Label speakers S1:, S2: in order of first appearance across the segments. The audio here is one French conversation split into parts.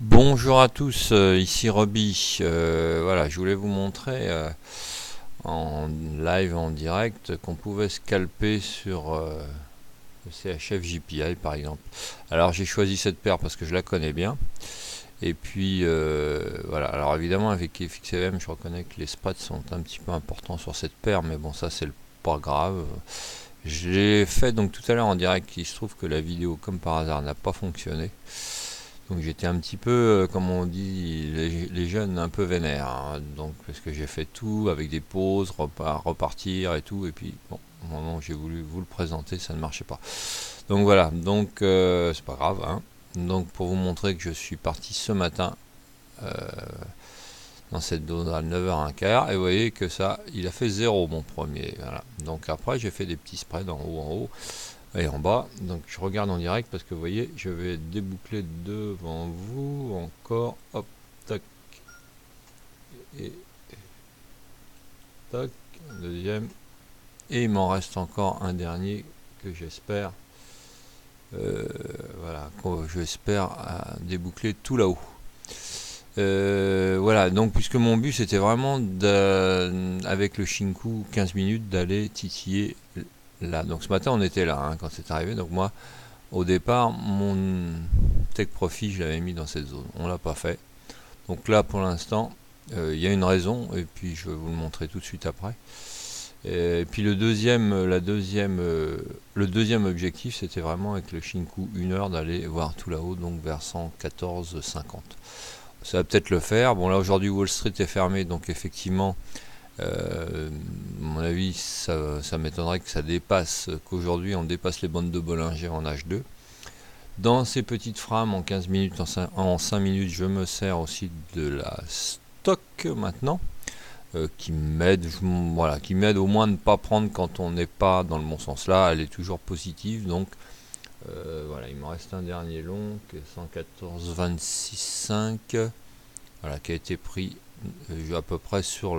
S1: Bonjour à tous, ici Roby. Voilà, je voulais vous montrer en live, en direct, qu'on pouvait scalper sur le CHF JPI par exemple. Alors j'ai choisi cette paire parce que je la connais bien. Et puis voilà, alors évidemment avec FXM, je reconnais que les spreads sont un petit peu importants sur cette paire, mais bon, ça c'est pas grave. Je l'ai fait donc tout à l'heure en direct, il se trouve que la vidéo, comme par hasard, n'a pas fonctionné. Donc j'étais un petit peu, comme on dit, les jeunes un peu vénères, hein. Donc parce que j'ai fait tout avec des pauses, repartir et tout, et puis bon, au moment où j'ai voulu vous le présenter, ça ne marchait pas. Donc voilà, donc c'est pas grave, hein. Donc pour vous montrer que je suis parti ce matin dans cette dose à 9h15, et vous voyez que ça, il a fait 0 mon premier. Voilà. Donc après j'ai fait des petits spreads en haut et en bas. Donc je regarde en direct parce que vous voyez, je vais déboucler devant vous encore. Hop, tac, et tac, deuxième. Et il m'en reste encore un dernier que j'espère, voilà, que j'espère déboucler tout là-haut. Voilà, donc puisque mon but c'était vraiment avec le Shinku 15 minutes d'aller titiller là. Donc ce matin on était là, hein, quand c'est arrivé. Donc moi, au départ, mon take profit, je l'avais mis dans cette zone. On l'a pas fait. Donc là, pour l'instant, il y a une raison, et puis je vais vous le montrer tout de suite après. Et puis le deuxième objectif, c'était vraiment avec le Shinku 1 heure d'aller voir tout là-haut, donc vers 114,50. Ça va peut-être le faire. Bon, là aujourd'hui, Wall Street est fermé, donc effectivement, à mon avis, ça m'étonnerait que ça dépasse, qu'aujourd'hui on dépasse les bandes de Bollinger en H2. Dans ces petites frames en 15 minutes, en 5 minutes, je me sers aussi de la stock maintenant, qui m'aide, voilà, qui m'aide au moins à ne pas prendre quand on n'est pas dans le bon sens. Là, elle est toujours positive, donc voilà, il me reste un dernier long, 114,26,5, voilà, qui a été pris à peu près sur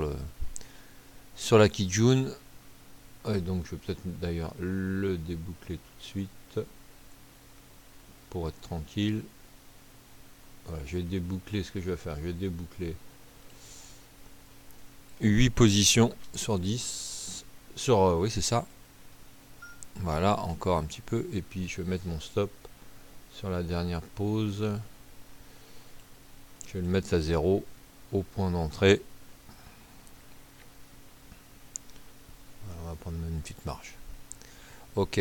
S1: la Kijun. Et donc je vais peut-être d'ailleurs le déboucler tout de suite pour être tranquille. Voilà, je vais déboucler ce que je vais faire. Je vais déboucler 8 positions sur 10. Oui, c'est ça. Voilà, encore un petit peu. Et puis je vais mettre mon stop sur la dernière pause. Je vais le mettre à 0 au point d'entrée. Voilà, on va prendre une petite marge. Ok.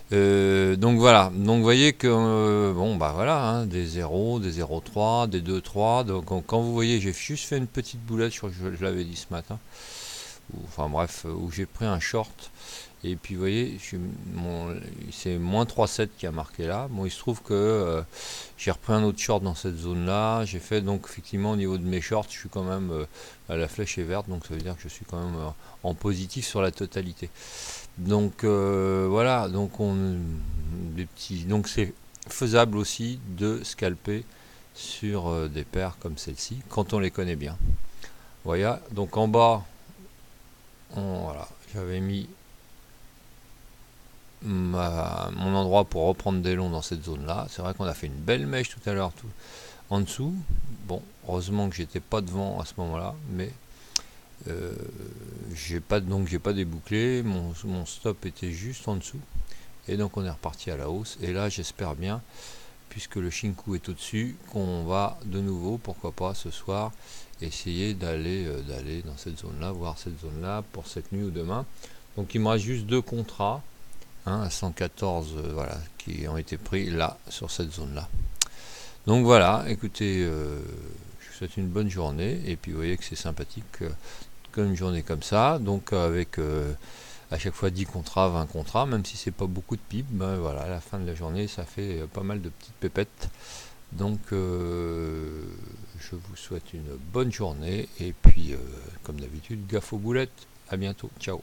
S1: Donc voilà. Donc vous voyez que bon bah voilà, hein, des 0, des 0,3, des 2,3. Donc quand vous voyez, j'ai juste fait une petite boulette, je crois que je l'avais dit ce matin. Enfin bref, où j'ai pris un short. Et puis vous voyez, c'est moins 3,7 qui a marqué là. Bon, il se trouve que j'ai repris un autre short dans cette zone-là. J'ai fait donc effectivement au niveau de mes shorts, je suis quand même, la flèche est verte, donc ça veut dire que je suis quand même en positif sur la totalité. Donc voilà, donc c'est faisable aussi de scalper sur des paires comme celle-ci quand on les connaît bien. Voilà, donc en bas, voilà, j'avais mis mon endroit pour reprendre des longs dans cette zone là. C'est vrai qu'on a fait une belle mèche tout à l'heure en dessous. Bon, heureusement que j'étais pas devant à ce moment là, mais j'ai pas débouclé, mon stop était juste en dessous, et donc on est reparti à la hausse. Et là j'espère bien, puisque le Shinku est au dessus, qu'on va de nouveau, pourquoi pas ce soir, essayer d'aller dans cette zone là, voir cette zone là pour cette nuit ou demain. Donc il me reste juste deux contrats, à 114, voilà, qui ont été pris là sur cette zone là. Donc voilà, écoutez, je vous souhaite une bonne journée, et puis vous voyez que c'est sympathique comme une journée comme ça, donc avec à chaque fois 10 contrats, 20 contrats, même si c'est pas beaucoup de pips, ben voilà, à la fin de la journée ça fait pas mal de petites pépettes. Donc je vous souhaite une bonne journée, et puis comme d'habitude, gaffe aux boulettes, à bientôt, ciao.